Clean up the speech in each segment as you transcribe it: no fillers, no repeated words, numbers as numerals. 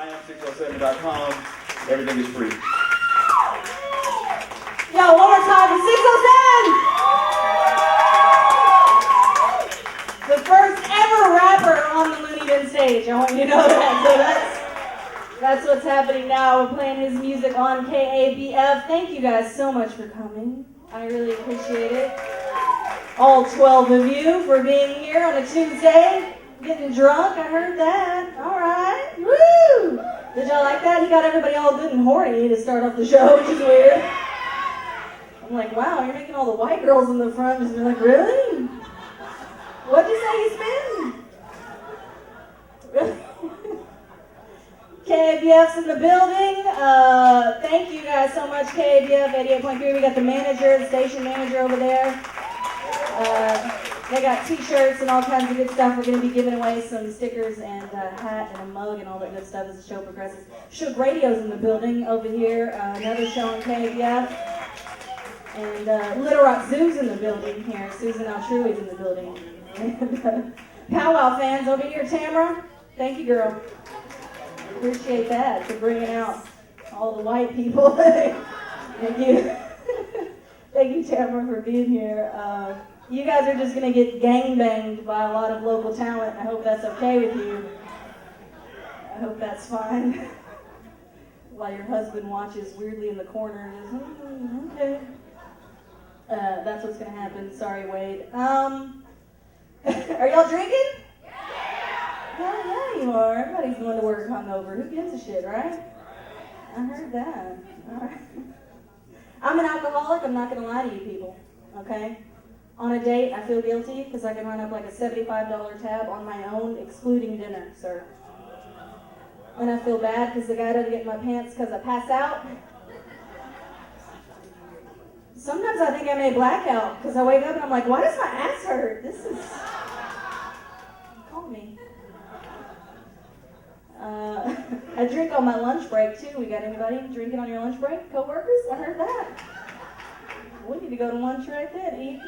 IM607.com. Everything is free. Yo, one more time for 607! The first ever rapper on the Loony Bin stage. I want you to know that. So that's what's happening now. We're playing his music on KABF. Thank you guys so much for coming. I really appreciate it. All 12 of you for being here on a Tuesday. Getting drunk, I heard that. All right. Woo! Did y'all like that? He got everybody all good and horny to start off the show, which is weird. I'm like, wow, you're making all the white girls in the front just be like, really? What'd you say you spend? Really? KABF's in the building. Thank you guys so much, KABF 88.3. We got the manager, the station manager over there. They got t-shirts and all kinds of good stuff. We're going to be giving away some stickers and a hat and a mug and all that good stuff as the show progresses. Shook Radio's in the building over here. Another show on KABF. And Little Rock Zoo's in the building here. Susan Altrui's in the building. And Powwow fans over here. Tamara, thank you, girl. Appreciate that for bringing out all the white people. Thank you. Thank you, Tamara, for being here. You guys are just going to get gangbanged by a lot of local talent. I hope that's okay with you. I hope that's fine. While your husband watches weirdly in the corner and is, okay. That's what's going to happen. Sorry, Wade. Are y'all drinking? Yeah, you are. Everybody's going to work hungover. Who gives a shit, right? I heard that. All right. I'm an alcoholic. I'm not going to lie to you people, okay? On a date, I feel guilty because I can run up like a $75 tab on my own, excluding dinner, sir. And I feel bad because the guy doesn't get in my pants because I pass out. Sometimes I think I may black out because I wake up and I'm like, why does my ass hurt? This is... Call me. I drink on my lunch break too. We got anybody drinking on your lunch break? Co-workers? I heard that. We need to go to lunch right then.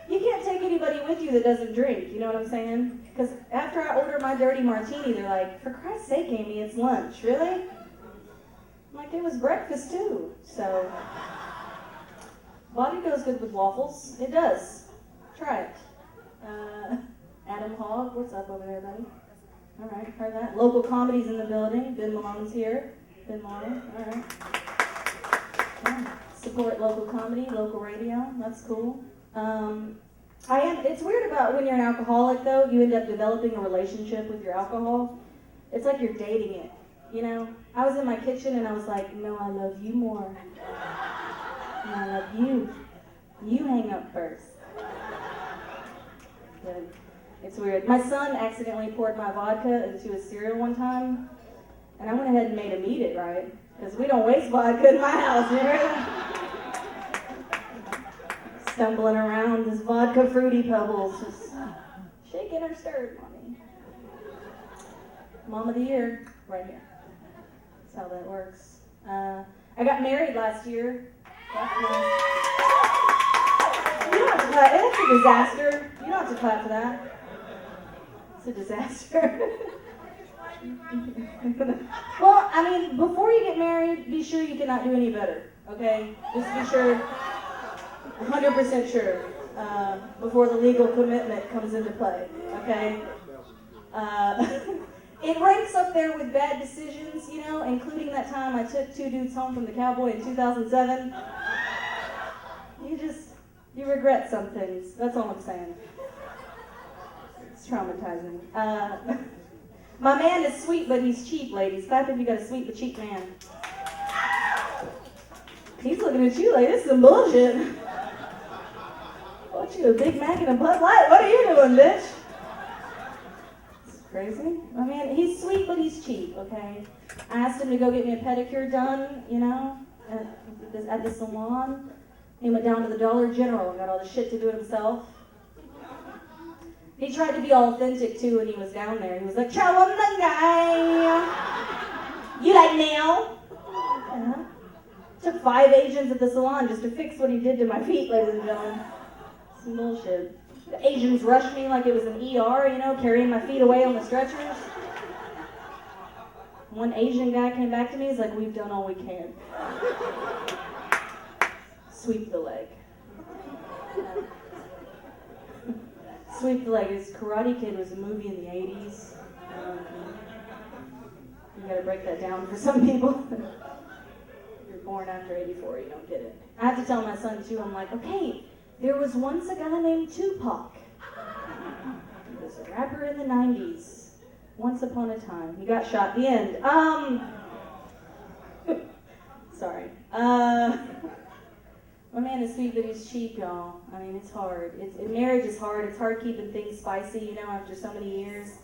You can't take anybody with you that doesn't drink, you know what I'm saying? Because after I order my dirty martini, they're like, for Christ's sake, Amy, it's lunch. Really? I'm like, it was breakfast too. So, vodka goes good with waffles. It does. Try it. Adam Hogg, what's up over there, buddy? All right, heard that. Local comedy's in the building. Ben Malone's here. Ben Malone, all right. Yeah. Support local comedy, local radio. That's cool. It's weird about when you're an alcoholic, though. You end up developing a relationship with your alcohol. It's like you're dating it, you know? I was in my kitchen and I was like, no, I love you more. And I love you. You hang up first. Good. It's weird. My son accidentally poured my vodka into his cereal one time, and I went ahead and made him eat it, right? Because we don't waste vodka in my house, you hear that? Stumbling around, this vodka fruity pebbles, just shaking or stirred, mommy. Mom of the year, right here. That's how that works. I got married last year. That's nice. You don't have to clap. It's a disaster. You don't have to clap for that. It's a disaster. Well, I mean, before you get married, be sure you cannot do any better, okay? Just be sure, 100% sure, before the legal commitment comes into play, okay? It ranks up there with bad decisions, you know, including that time I took two dudes home from the Cowboy in 2007. You regret some things. That's all I'm saying. It's traumatizing. My man is sweet, but he's cheap, ladies. Clap if you got a sweet but cheap man. He's looking at you like, this is some bullshit. What, you a Big Mac and a Bud Light? What are you doing, bitch? It's crazy. I mean, he's sweet, but he's cheap, okay? I asked him to go get me a pedicure done, you know, at the salon. He went down to the Dollar General and got all the shit to do it himself. He tried to be all authentic too when he was down there. He was like, "Ciao, I'm the guy. You like nail?" Took 5 Asians at the salon just to fix what he did to my feet, ladies and gentlemen. Some bullshit. The Asians rushed me like it was an ER, you know, carrying my feet away on the stretchers. One Asian guy came back to me, he's like, we've done all we can. Sweep the leg. Sweep the leg. His Karate Kid was a movie in the 80s. You gotta break that down for some people. If you're born after 84, you don't get it. I have to tell my son too, I'm like, okay, there was once a guy named Tupac. He was a rapper in the 90s. Once upon a time. He got shot. The end. Sorry. My man is sweet, but he's cheap, y'all. I mean, it's hard. Marriage is hard. It's hard keeping things spicy, you know, after so many years.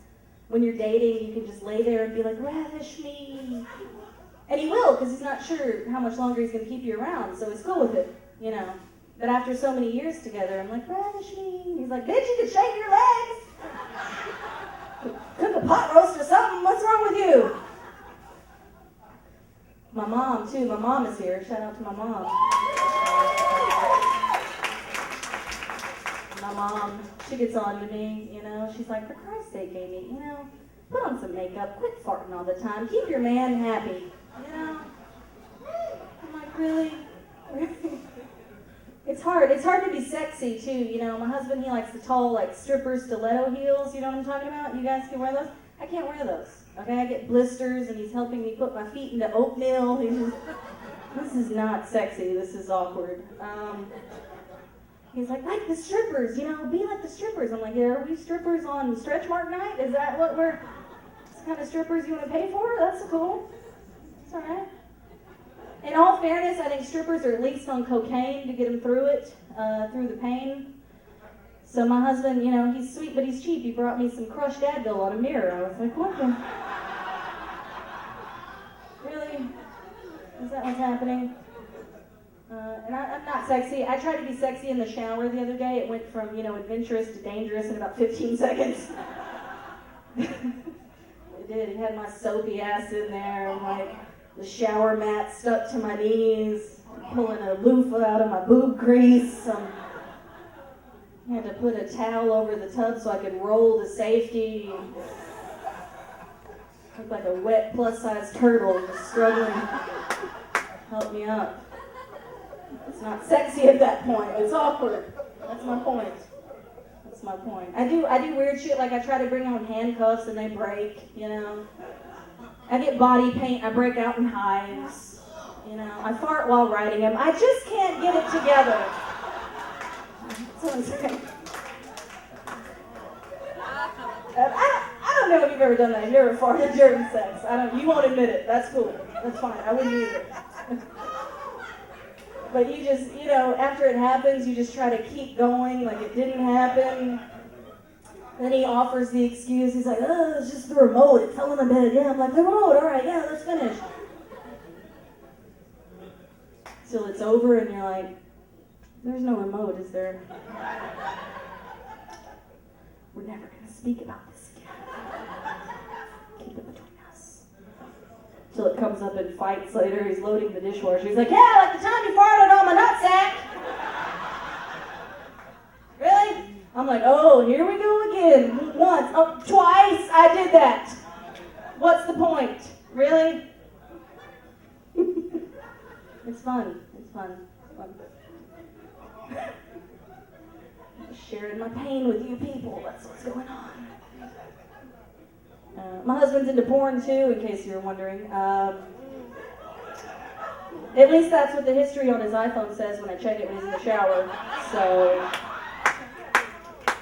When you're dating, you can just lay there and be like, ravish me. And he will, because he's not sure how much longer he's going to keep you around, so he's cool with it, you know. But after so many years together, I'm like, ravish me. He's like, bitch, you can shake your legs. Cook a pot roast or something. What's wrong with you? My mom, too. My mom is here. Shout out to my mom. My mom, she gets on to me, you know. She's like, for Christ's sake, Amy, you know, put on some makeup. Quit farting all the time. Keep your man happy, you know. I'm like, really? It's hard. It's hard to be sexy, too, you know. My husband, he likes the tall, like, stripper stiletto heels. You know what I'm talking about? You guys can wear those? I can't wear those, okay? I get blisters, and he's helping me put my feet into oatmeal. This is not sexy. This is awkward. He's like the strippers, you know, be like the strippers. I'm like, yeah, are we strippers on stretch mark night? Is that what this kind of strippers you want to pay for? That's cool. It's all right. In all fairness, I think strippers are at least on cocaine to get them through it, through the pain. So my husband, you know, he's sweet, but he's cheap. He brought me some crushed Advil on a mirror. I was like, what the? Really? Is that what's happening? And I'm not sexy. I tried to be sexy in the shower the other day. It went from, you know, adventurous to dangerous in about 15 seconds. It did. It had my soapy ass in there. And, like, the shower mat stuck to my knees. Pulling a loofah out of my boob crease. I had to put a towel over the tub so I could roll to safety. Looked like a wet plus-size turtle just struggling to help me up. It's not sexy at that point. It's awkward. That's my point. That's my point. I do weird shit, like I try to bring home handcuffs and they break, you know. I get body paint, I break out in hives. You know, I fart while riding him. I just can't get it together. Someone's saying. I don't know if you've ever done that. You've never farted during sex. You won't admit it. That's cool. That's fine. I wouldn't either. But you just, you know, after it happens, you just try to keep going like it didn't happen. Then he offers the excuse. He's like, oh, it's just the remote. It fell in the bed. Yeah, I'm like, the remote. All right, yeah, let's finish. Till it's over and you're like, there's no remote, is there? We're never going to speak about this again. Keep it between us. Till it comes up in fights later. He's loading the dishwasher. He's like, yeah, like the time you farted on my nutsack. Really? I'm like, oh, here we go again. Once, oh, twice I did that. What's the point? Really? It's fun. It's fun. It's fun. Sharing my pain with you people. That's what's going on. My husband's into porn too, in case you were wondering. At least that's what the history on his iPhone says when I check it when he's in the shower. So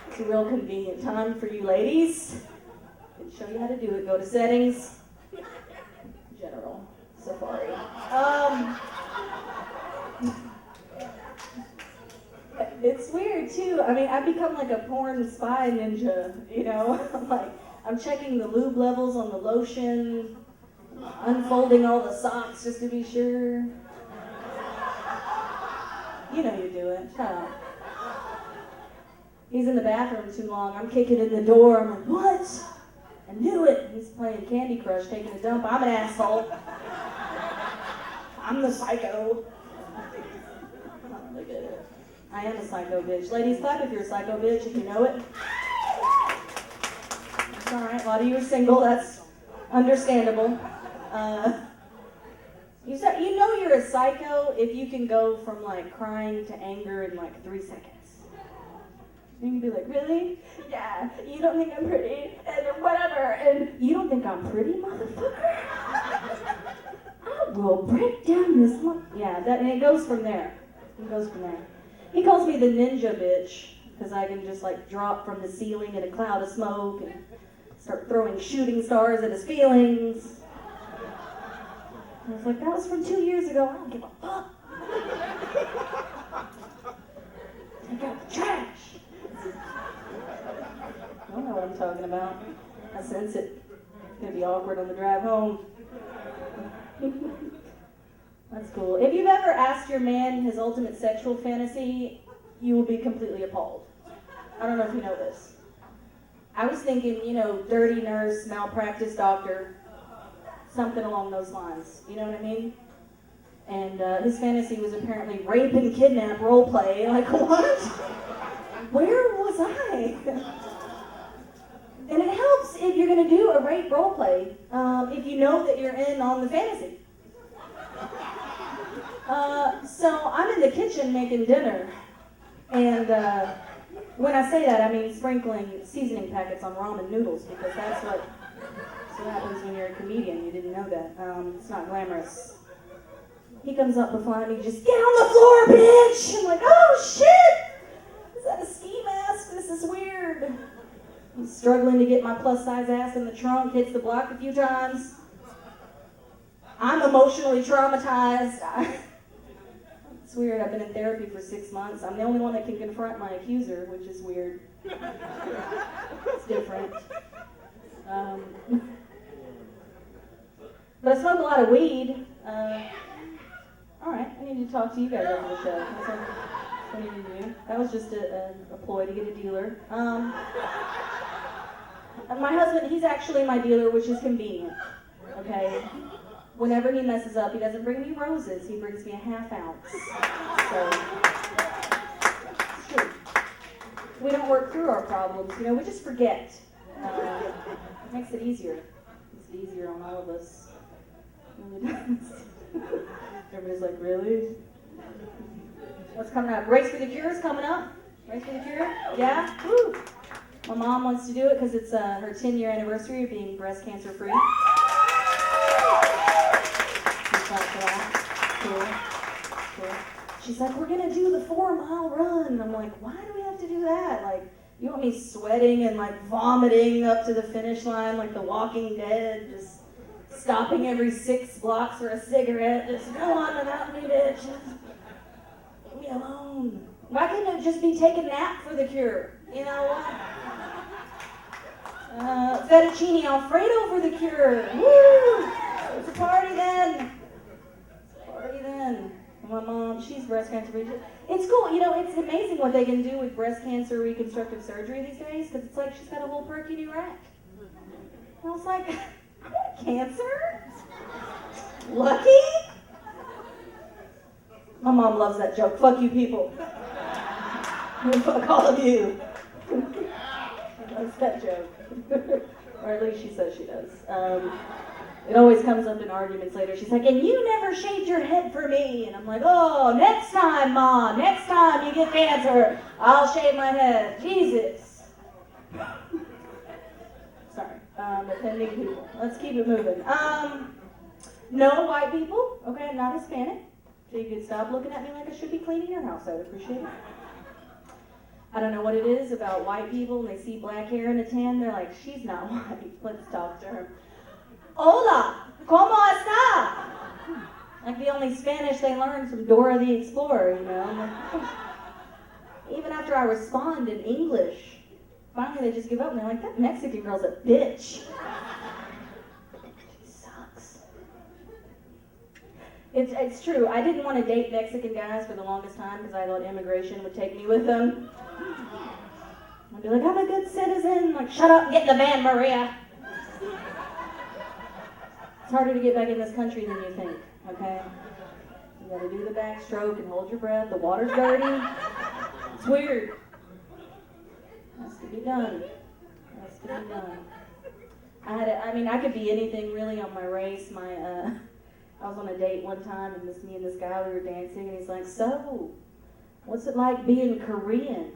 it's a real convenient time for you ladies. I can show you how to do it. Go to settings, general, Safari. It's weird too. I mean, I've become like a porn spy ninja, you know? I'm checking the lube levels on the lotion, unfolding all the socks just to be sure. You know you do it. Shut up. He's in the bathroom too long. I'm kicking in the door. I'm like, what? I knew it. He's playing Candy Crush, taking a dump. I'm an asshole. I'm the psycho. Oh, look at it. I am a psycho bitch. Ladies, clap if you're a psycho bitch, if you know it. It's all right. A lot of you are single. That's understandable. You know you're a psycho if you can go from like crying to anger in like 3 seconds. You can be like, really? Yeah, you don't think I'm pretty, and whatever, and you don't think I'm pretty, motherfucker? I will break down this and it goes from there. It goes from there. He calls me the ninja bitch, because I can just like drop from the ceiling in a cloud of smoke and start throwing shooting stars at his feelings. I was like, that was from 2 years ago, I don't give a fuck. Take out the trash. I don't know what I'm talking about. I sense it. It's gonna be awkward on the drive home. That's cool. If you've ever asked your man his ultimate sexual fantasy, you will be completely appalled. I don't know if you know this. I was thinking, dirty nurse, malpractice doctor, something along those lines. You know what I mean? And his fantasy was apparently rape and kidnap role play. Like, what? Where was I? And it helps if you're going to do a rape role play, if you know that you're in on the fantasy. So I'm in the kitchen making dinner, and when I say that, I mean sprinkling seasoning packets on ramen noodles, because that's what happens when you're a comedian. You didn't know that. It's not glamorous. He comes up behind me, just get on the floor, bitch! I'm like, oh shit! Is that a ski mask? This is weird. I'm struggling to get my plus size ass in the trunk, hits the block a few times. I'm emotionally traumatized. It's weird. I've been in therapy for 6 months. I'm the only one that can confront my accuser, which is weird. It's different. But I smoke a lot of weed. All right, I need to talk to you guys after the show. That's what I need to do. That was just a ploy to get a dealer. My husband, he's actually my dealer, which is convenient. Okay? Whenever he messes up, he doesn't bring me roses, he brings me a ½ ounce. So, it's true. We don't work through our problems, we just forget. It makes it easier. Makes it easier on all of us. It really does. Everybody's like, really? What's coming up? Race for the Cure is coming up. Race for the Cure? Yeah? Woo! My mom wants to do it because it's her 10-year anniversary of being breast cancer free. Cool. She's like, we're gonna do the 4-mile run. I'm like, why do we have to do that? Like, you want me sweating and like vomiting up to the finish line like The Walking Dead, just stopping every 6 blocks for a cigarette, just go on without me, bitch. Leave me alone. Why couldn't it just be take a nap for the cure? You know what? Fettuccine Alfredo for the cure. Woo! It's a party then. My mom, she's breast cancer free. It's cool, it's amazing what they can do with breast cancer reconstructive surgery these days, because it's like she's got a whole perky new rack. I was like, I got cancer? Lucky? My mom loves that joke. Fuck you people. Fuck all of you. She loves that joke. Or at least she says she does. It always comes up in arguments later. She's like, and you never shaved your head for me. And I'm like, oh, next time, Mom. Next time you get cancer, I'll shave my head. Jesus. Sorry. Offending people. Let's keep it moving. No white people. Okay, I'm not Hispanic. So you can stop looking at me like I should be cleaning your house. I would appreciate it. I don't know what it is about white people. When they see black hair and a tan, they're like, she's not white. Let's talk to her. Hola, ¿cómo está? Like the only Spanish they learned from Dora the Explorer, Even after I respond in English, finally they just give up and they're like, that Mexican girl's a bitch. She sucks. It's true. I didn't want to date Mexican guys for the longest time because I thought immigration would take me with them. I'd be like, I'm a good citizen. Like, shut up and get in the van, Maria. It's harder to get back in this country than you think, okay? You gotta do the backstroke and hold your breath. The water's dirty. It's weird. Has to be done. I could be anything really on my race. I was on a date one time, and me and this guy, we were dancing, and he's like, "So, what's it like being Korean?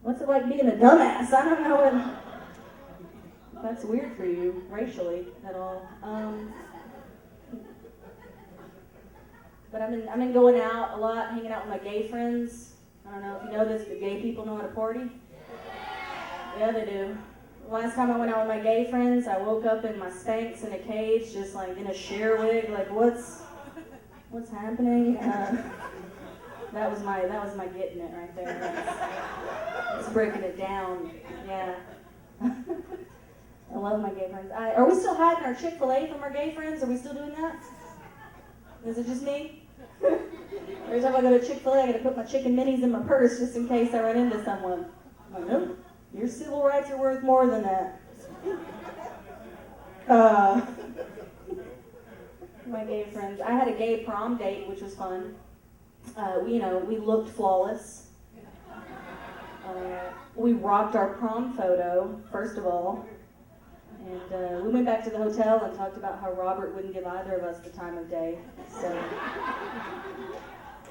What's it like being a dumbass?" I don't know if that's weird for you, racially, at all. But I've been going out a lot, hanging out with my gay friends. I don't know if you know this, but gay people know how to party. Yeah, they do. Last time I went out with my gay friends, I woke up in my Spanx in a cage, just like in a sheer wig, like what's happening? That was my getting it right there. That's breaking it down. Yeah. I love my gay friends. Are we still hiding our Chick-fil-A from our gay friends? Are we still doing that? Is it just me? Every time I go to Chick-fil-A, I gotta put my chicken minis in my purse just in case I run into someone. I'm like, nope. Your civil rights are worth more than that. My gay friends. I had a gay prom date, which was fun. We looked flawless. We rocked our prom photo, first of all. And we went back to the hotel and talked about how Robert wouldn't give either of us the time of day. So,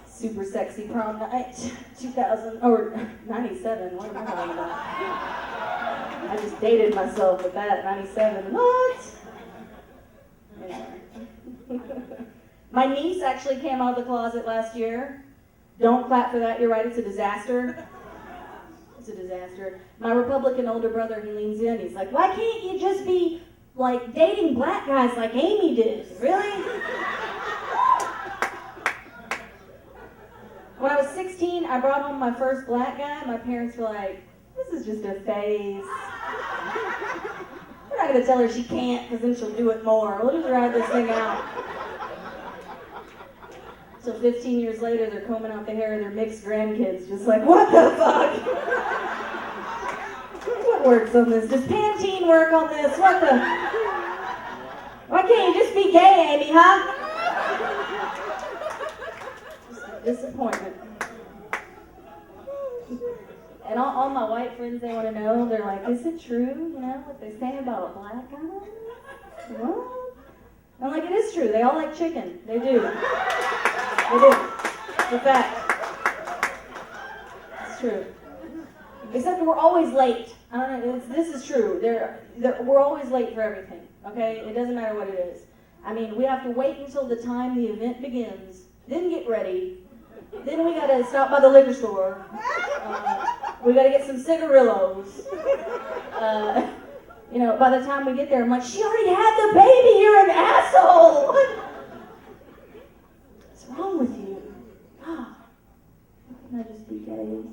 super sexy prom night, 97, what am I talking about? I just dated myself with that, 97, what? Anyway. My niece actually came out of the closet last year. Don't clap for that, you're right, it's a disaster. It's a disaster. My Republican older brother, he leans in, he's like, why can't you just be, like, dating black guys like Amy did? Really? When I was 16, I brought home my first black guy. My parents were like, this is just a phase. We're not going to tell her she can't, because then she'll do it more. We'll just ride this thing out. So 15 years later, they're combing out the hair of their mixed grandkids, just like, what the fuck? What works on this? Does Pantene work on this? What the? Why can't you just be gay, Amy, huh? Disappointment. And all my white friends, they want to know, they're like, is it true, what they say about a black guy? What? I'm like, it is true. They all like chicken. They do. They do. It's a fact. It's true. Except we're always late. I don't know, this is true. We're always late for everything, okay? It doesn't matter what it is. I mean, we have to wait until the time the event begins, then get ready. Then we gotta stop by the liquor store. We gotta get some cigarillos. By the time we get there, I'm like, she already had the baby, you're an asshole! What's wrong with you? Why can't I just be gay?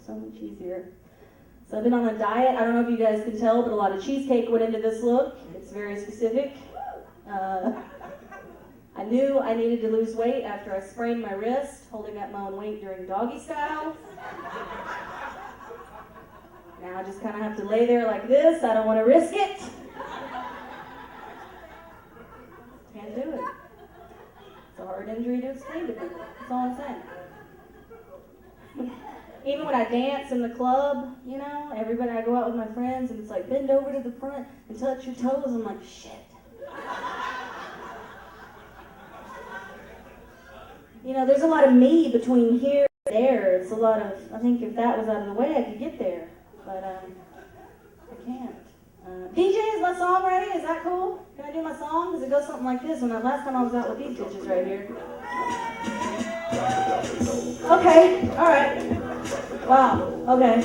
So much easier. So I've been on a diet. I don't know if you guys can tell, but a lot of cheesecake went into this look. It's very specific. I knew I needed to lose weight after I sprained my wrist holding up my own weight during doggy style. Now I just kind of have to lay there like this. I don't want to risk it. Can't do it. It's a hard injury to explain to people. That's all I'm saying. Even when I dance in the club, everybody, I go out with my friends and it's like, bend over to the front and touch your toes. I'm like, shit. There's a lot of me between here and there. It's a lot of, I think if that was out of the way, I could get there. But I can't. DJ, is my song ready? Is that cool? Can I do my song? Does it go something like this? Last time I was out with these bitches right here. Okay, alright. Wow, okay.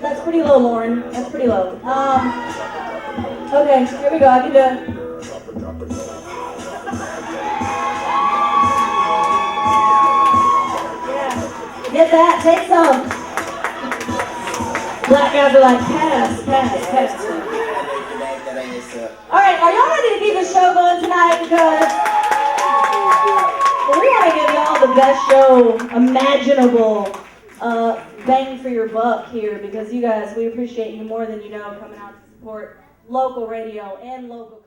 That's pretty low, Lauren. That's pretty low. Okay, here we go. I can do it. Get that, take some. Black guys are like, pass. Alright, are y'all ready to keep the show going tonight? Because we want to give y'all the best show imaginable. Bang for your buck here, because you guys, we appreciate you more than you know coming out to support local radio and local